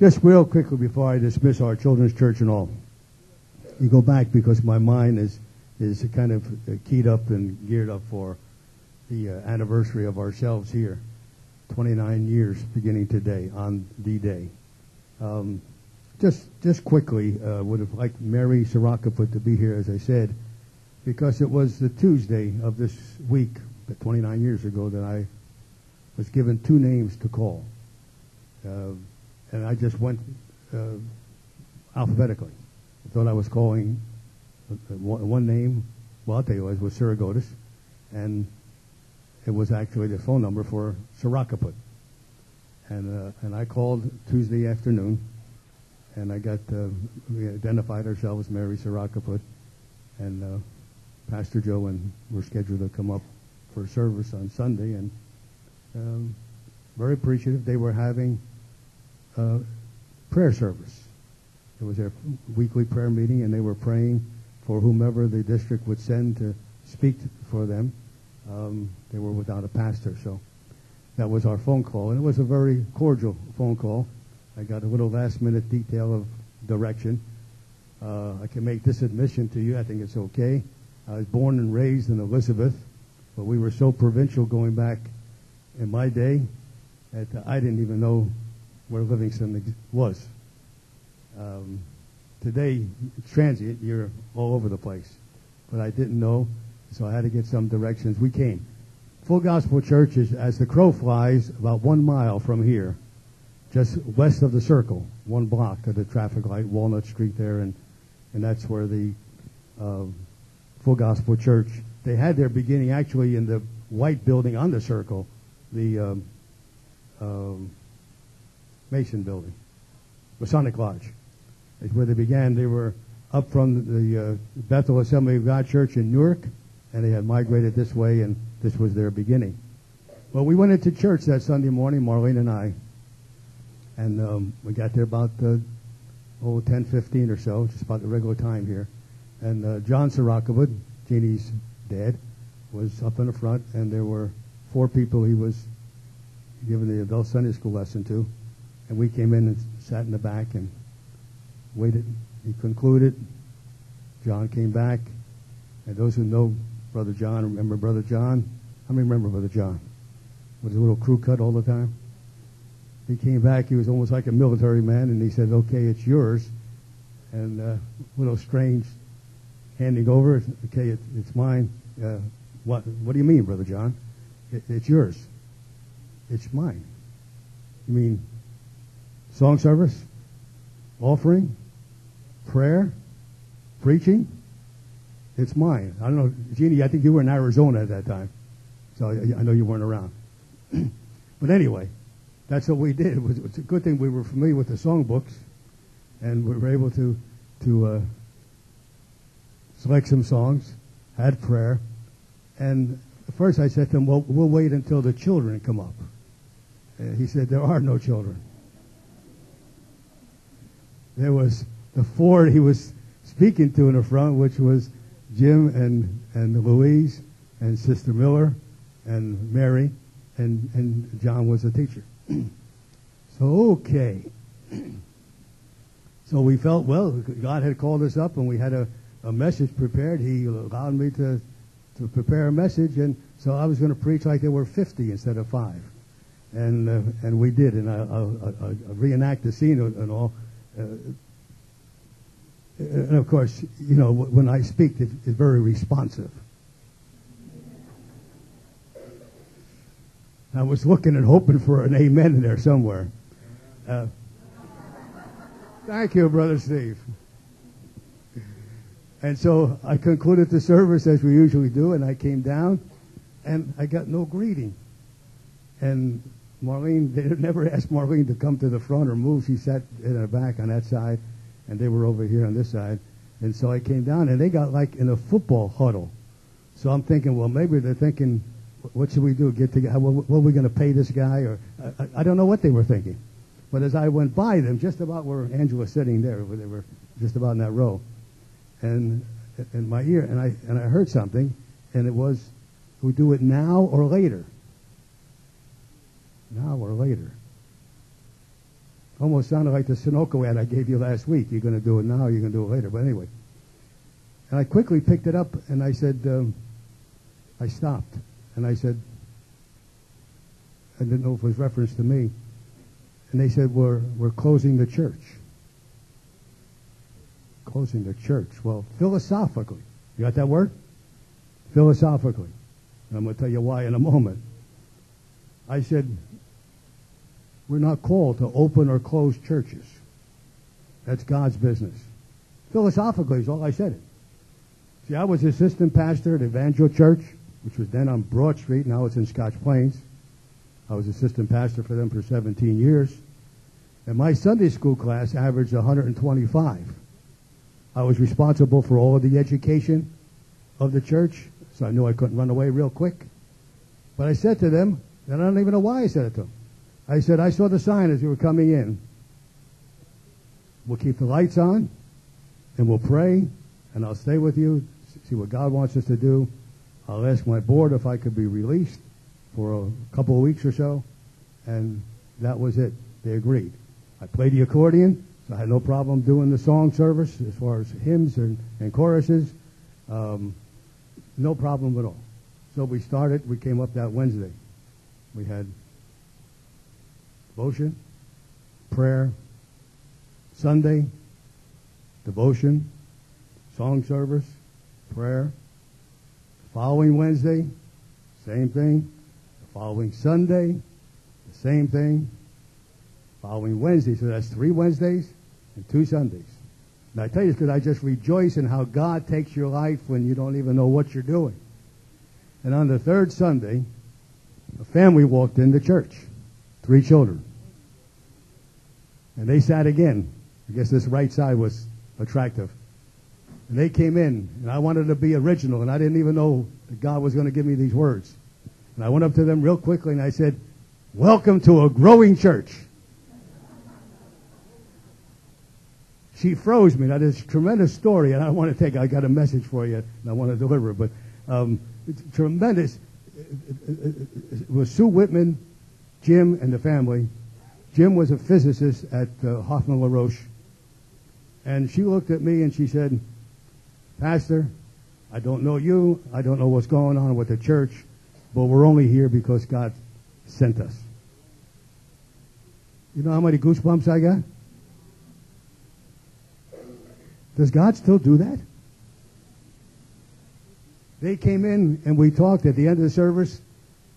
Just real quickly before I dismiss our children's church and all, you go back because my mind is kind of keyed up and geared up for the anniversary of ourselves here. 29 years beginning today on D-Day. Just quickly, would have liked Mary Sarakaput to be here, as I said, because it was the Tuesday of this week, 29 years ago, that I was given two names to call. And I just went alphabetically. I thought I was calling one name, well, I'll tell you, it was Saragotis, and it was actually the phone number for Sarakaput. And I called Tuesday afternoon, and I got, we identified ourselves, Mary Sarakaput, and Pastor Joe, and we're scheduled to come up for service on Sunday, and very appreciative. They were having prayer service. It was their weekly prayer meeting, and they were praying for whomever the district would send to speak for them. They were without a pastor, so that was our phone call, and it was a very cordial phone call. I got a little last-minute detail of direction. I can make this admission to you. I think it's okay. I was born and raised in Elizabeth, but we were so provincial going back in my day that I didn't even know where Livingston was. Today, it's transient. You're all over the place. But I didn't know, so I had to get some directions. We came. Full Gospel Church is, as the crow flies, about 1 mile from here, just west of the circle, 1 block of the traffic light, Walnut Street there, and that's where the Full Gospel Church, they had their beginning actually in the white building on the circle, the Mason building, Masonic Lodge. It's where they began. They were up from the Bethel Assembly of God Church in Newark, and they had migrated this way, and this was their beginning. Well, we went into church that Sunday morning, Marlene and I, and we got there about 10:15 or so, just about the regular time here. And John Sarakavud, Jeannie's dad, was up in the front, and there were 4 people he was giving the adult Sunday school lesson to. And we came in and sat in the back and waited. He concluded. John came back. And those who know Brother John, remember Brother John? How many remember Brother John? With his little crew cut all the time? He came back. He was almost like a military man, and he said, "Okay, it's yours." And a little strange handing over. "Okay, it's mine." What do you mean, Brother John? It's yours. It's mine. You mean song service, offering, prayer, preaching? It's mine. I don't know, Jeannie, I think you were in Arizona at that time, so I know you weren't around. But anyway, that's what we did. It was a good thing we were familiar with the songbooks, and we were able to select some songs, had prayer, and first I said to him, "Well, we'll wait until the children come up." He said, "There are no children." There was the 4 he was speaking to in the front, which was Jim and Louise and Sister Miller and Mary, and John was a teacher. So, okay. So we felt, well, God had called us up, and we had a message prepared. He allowed me to prepare a message, and so I was going to preach like there were 50 instead of 5. And we did, and I'll reenact the scene and all. And of course, you know, when I speak, it's very responsive. I was looking and hoping for an amen in there somewhere. Thank you, Brother Steve. And so I concluded the service as we usually do, and I came down, and I got no greeting. And Marlene, they never asked Marlene to come to the front or move. She sat in the back on that side, and they were over here on this side. And so I came down, and they got like in a football huddle. So I'm thinking, well, maybe they're thinking, what should we do? Get together? What are we going to pay this guy? Or I don't know what they were thinking. But as I went by them, just about where Angela's sitting there, where they were just about in that row, and in my ear, and I heard something, and it was, we do it now or later. Now or later. Almost sounded like the Sunoco ad I gave you last week. You're going to do it now, you're going to do it later. But anyway. And I quickly picked it up, and I said, I stopped. And I said, I didn't know if it was reference to me. And they said, we're closing the church. Closing the church. Well, philosophically. You got that word? Philosophically. And I'm going to tell you why in a moment. I said, we're not called to open or close churches. That's God's business. Philosophically is all I said. See, I was assistant pastor at Evangel Church, which was then on Broad Street. Now it's in Scotch Plains. I was assistant pastor for them for 17 years. And my Sunday school class averaged 125. I was responsible for all of the education of the church, so I knew I couldn't run away real quick. But I said to them, and I don't even know why I said it to them. I said, I saw the sign as you were coming in. We'll keep the lights on, and we'll pray, and I'll stay with you, see what God wants us to do. I'll ask my board if I could be released for a couple of weeks or so, and that was it. They agreed. I played the accordion, so I had no problem doing the song service as far as hymns and choruses. No problem at all. So we started. We came up that Wednesday. We had devotion, prayer, Sunday, devotion, song service, prayer. Following Wednesday, same thing. The following Sunday, the same thing. Following Wednesday, so that's 3 Wednesdays and 2 Sundays. And I tell you this because I just rejoice in how God takes your life when you don't even know what you're doing. And on the 3rd Sunday, a family walked into church, 3 children. And they sat again. I guess this right side was attractive. And they came in, and I wanted to be original, and I didn't even know that God was going to give me these words. And I went up to them real quickly, and I said, "Welcome to a growing church." She froze me. Now, there's a tremendous story, and I want to I got a message for you, and I want to deliver it. But it's tremendous. It was Sue Whitman, Jim, and the family. Jim was a physicist at Hoffman LaRoche. And she looked at me, and she said, "Pastor, I don't know you. I don't know what's going on with the church, but we're only here because God sent us." You know how many goosebumps I got? Does God still do that? They came in and we talked at the end of the service,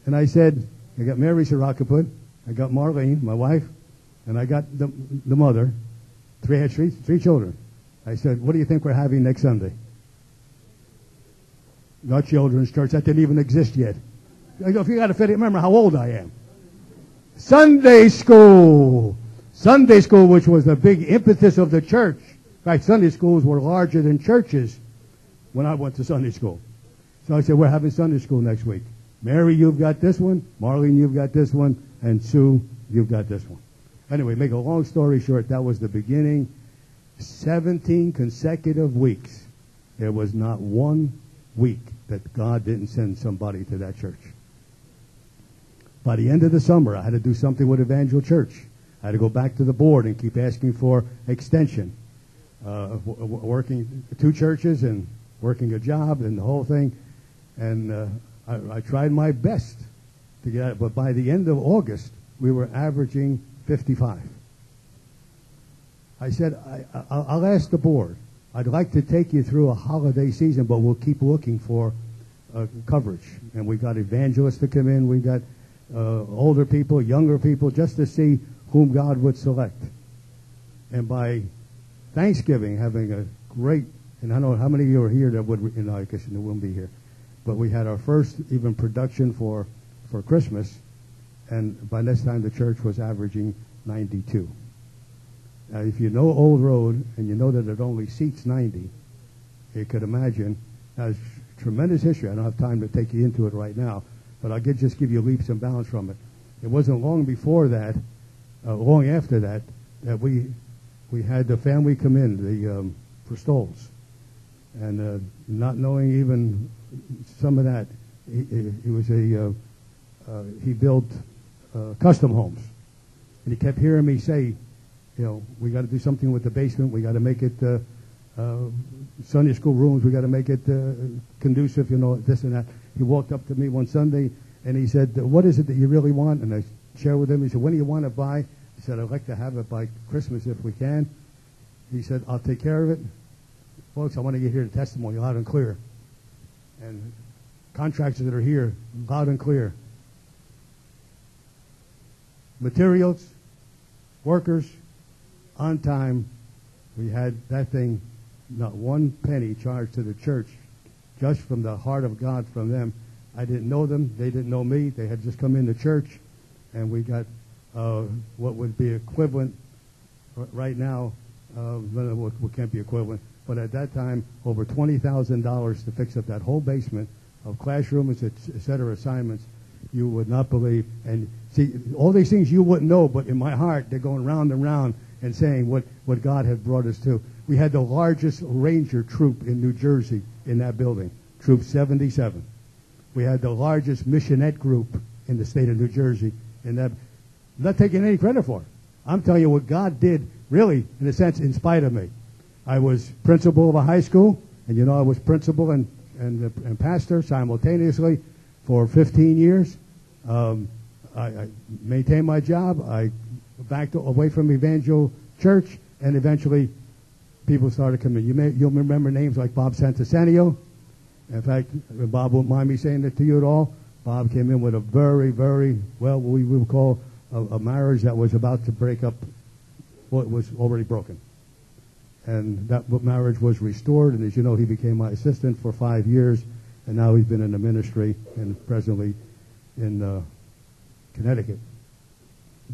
and I said, I got Mary Sirakaput, I got Marlene, my wife, and I got the mother. Three children. I said, "What do you think we're having next Sunday?" Not children's church. That didn't even exist yet. I go, if you got to fit it, remember how old I am. Sunday school. Sunday school, which was the big impetus of the church. In fact, Sunday schools were larger than churches when I went to Sunday school. So I said, we're having Sunday school next week. Mary, you've got this one. Marlene, you've got this one. And Sue, you've got this one. Anyway, make a long story short, that was the beginning. 17 consecutive weeks. There was not one week that God didn't send somebody to that church. By the end of the summer, I had to do something with Evangel Church. I had to go back to the board and keep asking for extension. Working 2 churches and working a job and the whole thing. And I tried my best to get it. But by the end of August, we were averaging 55. I said, I'll ask the board. I'd like to take you through a holiday season, but we'll keep looking for coverage. And we got evangelists to come in. We got older people, younger people, just to see whom God would select. And by Thanksgiving, having a great, and I don't know how many of you are here that would, I guess you wouldn't be here, but we had our first even production for Christmas, and by this time the church was averaging 92. Now, if you know Old Road and you know that it only seats 90, you could imagine. Now, it's tremendous history. I don't have time to take you into it right now, but I'll just give you leaps and bounds from it. It wasn't long before that, long after that, that we had the family come in, for Stoles, and not knowing even some of that, he built custom homes, and he kept hearing me say, we got to do something with the basement. We got to make it Sunday school rooms. We got to make it conducive, this and that. He walked up to me one Sunday and he said, "What is it that you really want?" And I shared with him. He said, "When do you want to buy?" He said, "I'd like to have it by Christmas if we can." He said, "I'll take care of it." Folks, I want to get here the testimony loud and clear. And contractors that are here, loud and clear. Materials, workers, on time. We had that thing, not one penny charged to the church, just from the heart of God from them. I didn't know them. They didn't know me. They had just come into church, and we got what would be equivalent right now. What can't be equivalent, but at that time, over $20,000 to fix up that whole basement of classrooms, et cetera, assignments. You would not believe. And see, all these things you wouldn't know, but in my heart, they're going round and round and saying what God had brought us to. We had the largest Ranger troop in New Jersey in that building, Troop 77. We had the largest missionette group in the state of New Jersey in that. I'm not taking any credit for it. I'm telling you what God did, really, in a sense, in spite of me. I was principal of a high school, and I was principal and pastor simultaneously for 15 years. I maintained my job. I backed away from Evangel Church, and eventually people started coming. You'll remember names like Bob Santasanio. In fact, Bob won't mind me saying that to you at all. Bob came in with a very, very, well, we would call a marriage that was about to break up. Well, it was already broken. And that marriage was restored, and as you know, he became my assistant for 5 years, and now he's been in the ministry and presently in Connecticut.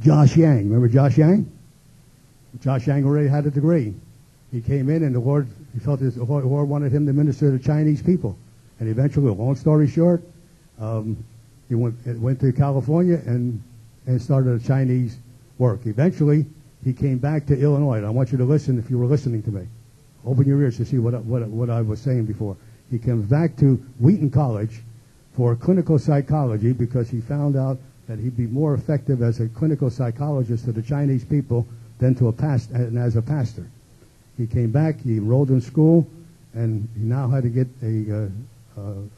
Josh Yang, remember Josh Yang? Josh Yang already had a degree. He came in, and he felt the Lord wanted him to minister to Chinese people. And eventually, long story short, he went to California and started a Chinese work. Eventually, he came back to Illinois. And I want you to listen if you were listening to me. Open your ears to see what I was saying before. He comes back to Wheaton College for clinical psychology because he found out that he'd be more effective as a clinical psychologist to the Chinese people than as a pastor. He came back, he enrolled in school, and he now had to get a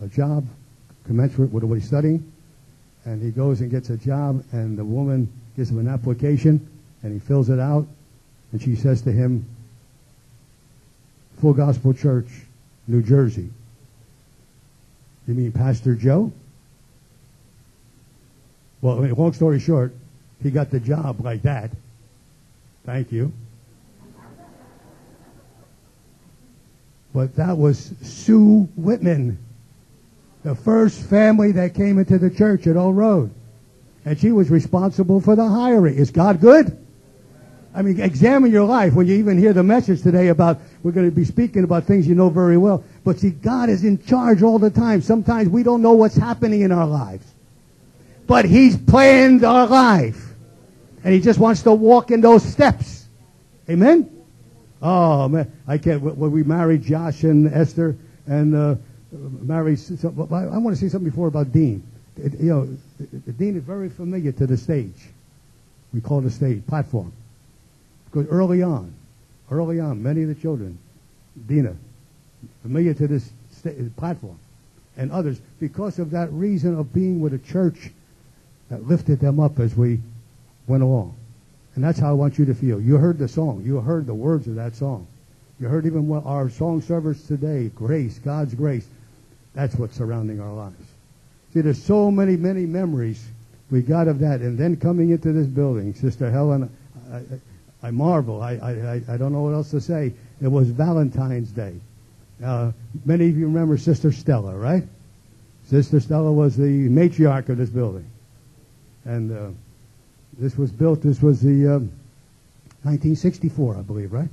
job commensurate with what he's studying. And he goes and gets a job, and the woman gives him an application, and he fills it out, and she says to him, Full Gospel Church, New Jersey. You mean Pastor Joe? Well, long story short, he got the job like that. Thank you. But that was Sue Whitman, the first family that came into the church at Old Road. And she was responsible for the hiring. Is God good? I mean, examine your life when you even hear the message today about, we're going to be speaking about things you know very well. But see, God is in charge all the time. Sometimes we don't know what's happening in our lives. But He's planned our life. And He just wants to walk in those steps. Amen? Oh, man. I can't. When we married Josh and Esther and I want to say something before about Dean. Dean is very familiar to the stage. We call it a stage, platform. Because early on, many of the children, Dina, familiar to this platform, and others, because of that reason of being with a church that lifted them up as we went along. And that's how I want you to feel. You heard the song. You heard the words of that song. You heard even what our song service today, grace, God's grace. That's what's surrounding our lives. See, there's so many, many memories we got of that. And then coming into this building, Sister Helen, I marvel. I don't know what else to say. It was Valentine's Day. Many of you remember Sister Stella, right? Sister Stella was the matriarch of this building. And this was the 1964, I believe, right?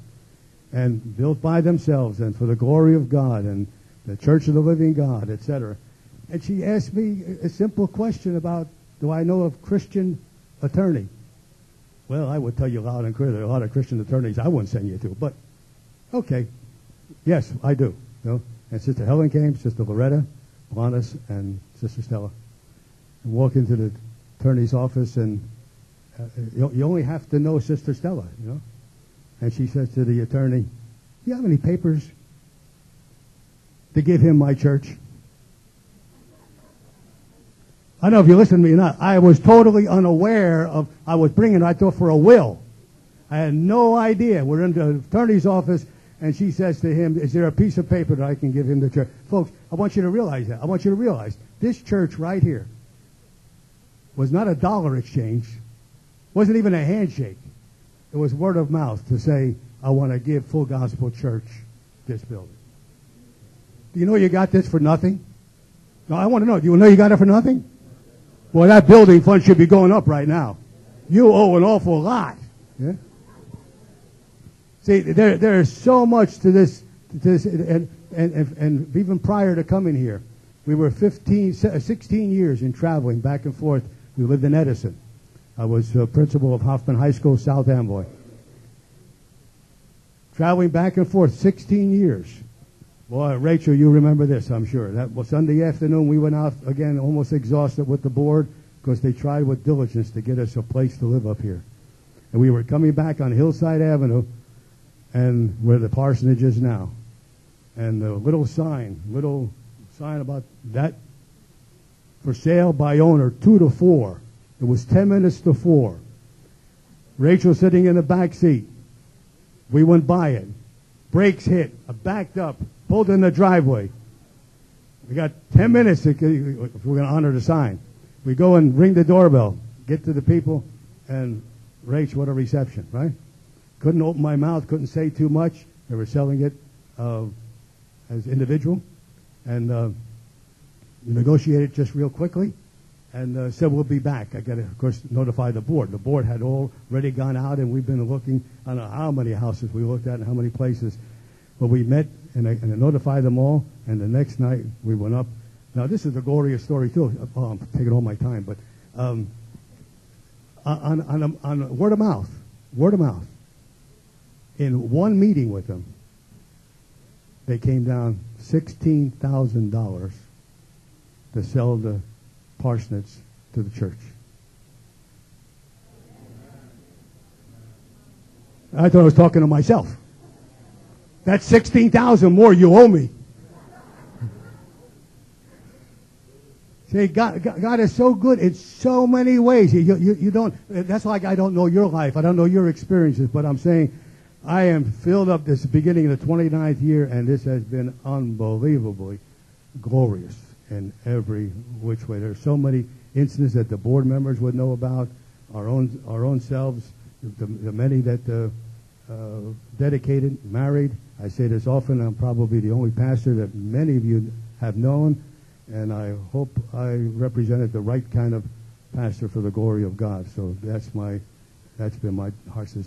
And built by themselves and for the glory of God and the Church of the Living God, etc. And she asked me a simple question about, do I know of Christian attorney? Well, I would tell you loud and clear there are a lot of Christian attorneys I wouldn't send you to, but okay. Yes, I do. And Sister Helen came, Sister Loretta, Blanas, and Sister Stella. And walk into the attorney's office, and you only have to know Sister Stella, And she says to the attorney, "Do you have any papers to give him my church?" I don't know if you listen to me or not. I was totally unaware of, I was bringing, I thought, for a will. I had no idea. We're in the attorney's office, and she says to him, "Is there a piece of paper that I can give him the church?" Folks, I want you to realize that. I want you to realize this church right here was not a dollar exchange. Wasn't even a handshake. It was word of mouth to say, "I want to give Full Gospel Church this building." Do you know you got this for nothing? No, I want to know. Do you know you got it for nothing? Well, that building fund should be going up right now. You owe an awful lot. Yeah? See, there is so much to this, and even prior to coming here, we were 16 years in traveling back and forth. We lived in Edison. I was principal of Hoffman High School, South Amboy. Traveling back and forth 16 years. Boy, Rachel, you remember this, I'm sure. That was Sunday afternoon. We went out, again, almost exhausted with the board because they tried with diligence to get us a place to live up here. And we were coming back on Hillside Avenue, and where the parsonage is now. And the little sign about that for sale by owner, 2 to 4. It was 10 minutes to 4. Rachel sitting in the back seat. We went by it. Brakes hit. I backed up. Pulled in the driveway. We got 10 minutes if we're going to honor the sign. We go and ring the doorbell. Get to the people. And Rach, what a reception, right? Couldn't open my mouth. Couldn't say too much. They were selling it as individual. And we negotiated just real quickly. And said we'll be back. I got to, of course, notify the board. The board had already gone out, and we've been looking. I don't know how many houses we looked at and how many places. But we met, and I notified them all. And the next night we went up. Now this is a glorious story too. Oh, I'm taking all my time, but on word of mouth. In one meeting with them, they came down $16,000 to sell the parsonage to the church. I thought I was talking to myself. That's $16,000 more you owe me. See, God is so good in so many ways. You don't. That's like I don't know your life. I don't know your experiences, but I'm saying I am filled up this beginning of the 29th year, and this has been unbelievably glorious in every which way. There's so many incidents that the board members would know about, our own selves, the many that dedicated, married. I say this often. I'm probably the only pastor that many of you have known, and I hope I represented the right kind of pastor for the glory of God. So that's been my heart's desire.